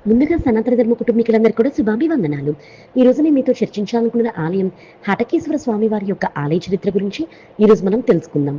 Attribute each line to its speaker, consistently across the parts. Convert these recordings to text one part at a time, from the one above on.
Speaker 1: ముందుగా సనాతన ధర్మ కుటుంబీకులందరికీ కూడా శుభాభివందనాలు. ఈరోజు నేను మీతో చర్చించాలనుకున్న ఆలయం హటకేశ్వర స్వామి వారి యొక్క ఆలయ చరిత్ర గురించి ఈరోజు మనం తెలుసుకుందాం.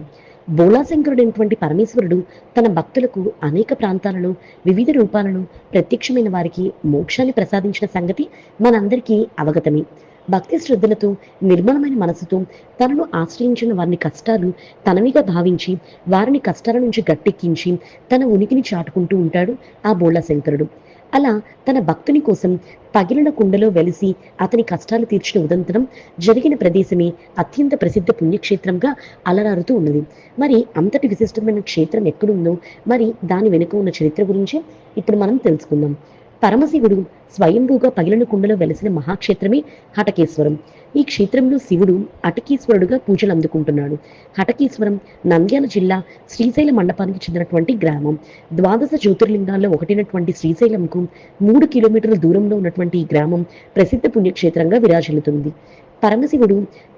Speaker 1: బోళాశంకరుడైనటువంటి పరమేశ్వరుడు తన భక్తులకు అనేక ప్రాంతాలలో వివిధ రూపాలలో ప్రత్యక్షమైన వారికి మోక్షాన్ని ప్రసాదించిన సంగతి మనందరికీ అవగతమే. భక్తి శ్రద్ధలతో నిర్మలమైన మనసుతో తనను ఆశ్రయించిన వారిని కష్టాలు తనవిగా భావించి వారిని కష్టాల నుంచి గట్టెక్కించి తన ఉనికిని చాటుకుంటూ ఉంటాడు ఆ బోళాశంకరుడు. అలా తన భక్తుని కోసం పగిలిన కుండలో వెలిసి అతని కష్టాలు తీర్చిన ఉదంతరం జరిగిన ప్రదేశమే అత్యంత ప్రసిద్ధ పుణ్యక్షేత్రంగా అలరారుతూ ఉన్నది. మరి అంతటి విశిష్టమైన క్షేత్రం ఎక్కడుందో, మరి దాని వెనుక ఉన్న చరిత్ర గురించి ఇప్పుడు మనం తెలుసుకుందాం. పరమశివుడు స్వయంభూగా పగిలిన కుండలో వెలసిన మహాక్షేత్రమే హటకేశ్వరం. ఈ క్షేత్రంలో శివుడు అటకీశ్వరుడుగా పూజలు అందుకుంటున్నాడు. హటకీశ్వరం నంద్యాల జిల్లా శ్రీశైల మండపానికి చెందినటువంటి గ్రామం. ద్వాదశ జ్యోతిర్లింగాల్లో ఒకటైనటువంటి శ్రీశైలంకు 3 కిలోమీటర్ల దూరంలో ఉన్నటువంటి ఈ గ్రామం ప్రసిద్ధ పుణ్యక్షేత్రంగా విరాజిల్లుతుంది. పరమశివుడు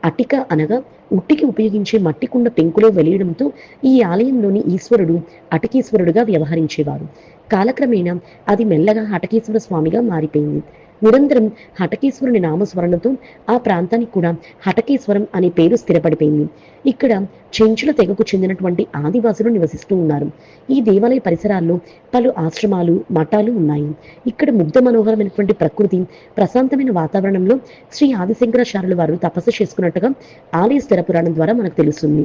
Speaker 1: అటిక అనగా ఉట్టికి ఉపయోగించే మట్టి కుండ పెంకులో వెలియడంతో ఈ ఆలయంలోని ఈశ్వరుడు అటకీశ్వరుడుగా వ్యవహరించేవారు. కాలక్రమేణా అది మెల్లగా హటకేశ్వర స్వామిగా మారిపోయింది. నిరంతరం హటకేశ్వరుని నామస్మరణతో ఆ ప్రాంతానికి కూడా హటకేశ్వరం అనే పేరు స్థిరపడిపోయింది. ఇక్కడ చెంచుల తెగకు చెందినటువంటి ఆదివాసులు నివసిస్తూ ఉన్నారు. ఈ దేవాలయ పరిసరాల్లో పలు ఆశ్రమాలు, మఠాలు ఉన్నాయి. ఇక్కడ ముగ్ధ మనోహరమైనటువంటి ప్రకృతి, ప్రశాంతమైన వాతావరణంలో శ్రీ ఆదిశంకరాచార్యుల వారు తపస్సు చేసుకున్నట్టుగా ఆలయ స్థిర పురాణం ద్వారా మనకు తెలుస్తుంది.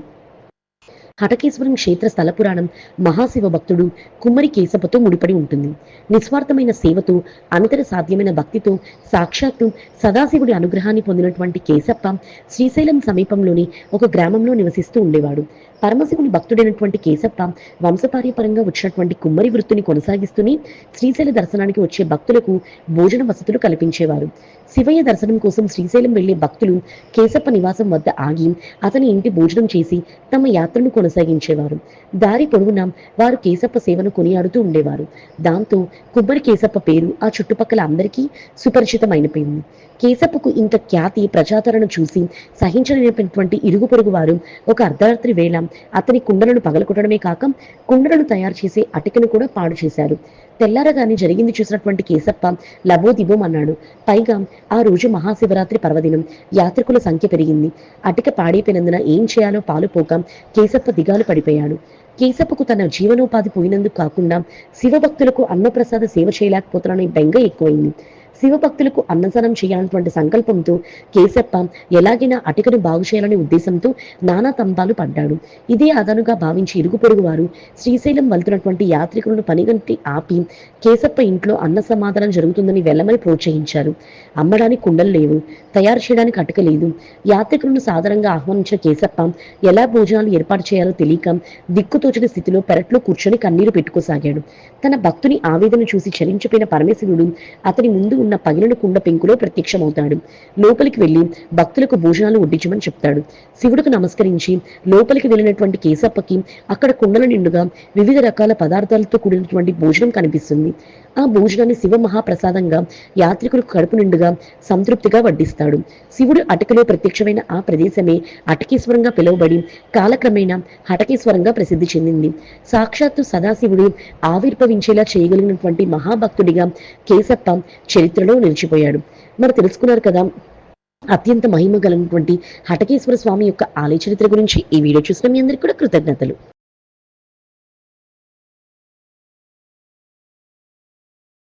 Speaker 1: హటకేశ్వరం క్షేత్ర స్థల పురాణం మహాశివ భక్తుడు కుమ్మరి కేశపతో ముడిపడి ఉంటుంది. నిస్వార్థమైన సేవతో, అనితర సాధ్యమైన భక్తితో సాక్షాత్తు సదాశివుడి అనుగ్రహాన్ని పొందినటువంటి కేశప్ప శ్రీశైలం సమీపంలోని ఒక గ్రామంలో నివసిస్తూ ఉండేవాడు. పరమశివుని భక్తుడైనటువంటి కేశప్ప వంశపార్యపరంగా వచ్చినటువంటి కుమ్మరి వృత్తిని కొనసాగిస్తూనే శ్రీశైల దర్శనానికి వచ్చే భక్తులకు భోజన వసతులు కల్పించేవారు. శివయ్య దర్శనం కోసం శ్రీశైలం వెళ్లే భక్తులు కేశప్ప నివాసం వద్ద ఆగి అతని ఇంటి భోజనం చేసి తమ యాత్రను కొనసాగించేవారు. దారి పొడవునా వారు కేశప్ప సేవను కొనియాడుతూ ఉండేవారు. దాంతో కుమ్మరి కేశప్ప పేరు ఆ చుట్టుపక్కల అందరికీ సుపరిచితమైనపోయింది. కేశప్పకు ఇంత ఖ్యాతి ప్రజాదరణ చూసి సహించలేనటువంటి ఇరుగు పొరుగు వారు ఒక అర్ధరాత్రి వేళ అతని కుండలను పగలకొట్టడమే కాక కుండలను తయారు చేసే అటికను కూడా పాడు చేశారు. తెల్లారగానే జరిగింది చూసినటువంటి కేశప్ప లబోదిబోం అన్నాడు. పైగా ఆ రోజు మహాశివరాత్రి పర్వదినం. యాత్రికుల సంఖ్య పెరిగింది. అటిక పాడైపోయినందున ఏం చేయాలో పాలుపోక కేశప్ప దిగాలు పడిపోయాడు. కేశప్పకు తన జీవనోపాధి పోయినందుకు కాకుండా శివభక్తులకు అన్నప్రసాద సేవ చేయలేకపోతున్నాననే బెంగ ఎక్కువైంది. శివభక్తులకు అన్నదానం చేయాలన్నటువంటి సంకల్పంతో కేశప్ప ఎలాగైనా అటికను బాగు చేయాలనే ఉద్దేశంతో నానా తంబాలు పడ్డాడు. ఇదే అదనుగా భావించి ఇరుగు పొరుగు వారు శ్రీశైలం వెళ్తున్నటువంటి యాత్రికులను పనిగంటి ఆపి కేశప్ప ఇంట్లో అన్న సమాధానం జరుగుతుందని వెళ్ళమని ప్రోత్సహించారు. అమ్మడానికి కుండలు లేవు, తయారు చేయడానికి అటుక లేదు. యాత్రికులను సాధారణంగా ఆహ్వానించిన కేశప్ప ఎలా భోజనాలు ఏర్పాటు చేయాలో తెలియక దిక్కుతోచిన స్థితిలో పెరట్లో కూర్చొని కన్నీరు పెట్టుకోసాగాడు. తన భక్తుని ఆవేదన చూసి చలించిపోయిన పరమేశ్వరుడు అతని ముందు ఉన్న పగిలిన కుండ పెంకులో ప్రత్యక్షమవుతాడు. లోపలికి వెళ్లి భక్తులకు భోజనాలు వడ్డించమని చెప్తాడు. శివుడికి నమస్కరించి లోపలికి వెళ్ళినటువంటి కేశప్పకి అక్కడ కుండల నిండుగా వివిధ రకాల పదార్థాలతో కూడినటువంటి భోజనం కనిపిస్తుంది. ఆ భోజనాన్ని శివ మహాప్రసాదంగా యాత్రికులకు కడుపు నిండుగా సంతృప్తిగా వడ్డిస్తాడు. శివుడు అటకలో ప్రత్యక్షమైన ఆ ప్రదేశమే అటకేశ్వరంగా పిలువబడి కాలక్రమేణా హటకేశ్వరంగా ప్రసిద్ధి చెందింది. సాక్షాత్తు సదాశివుడు ఆవిర్భవించేలా చేయగలిగినటువంటి మహాభక్తుడిగా కేశప్ప చరిత్రలో నిలిచిపోయాడు. మరి తెలుసుకున్నారు కదా అత్యంత మహిమ కలిగినటువంటి హటకేశ్వర స్వామి యొక్క ఆలయ చరిత్ర గురించి. ఈ వీడియో చూసిన మీ అందరికీ కూడా కృతజ్ఞతలు.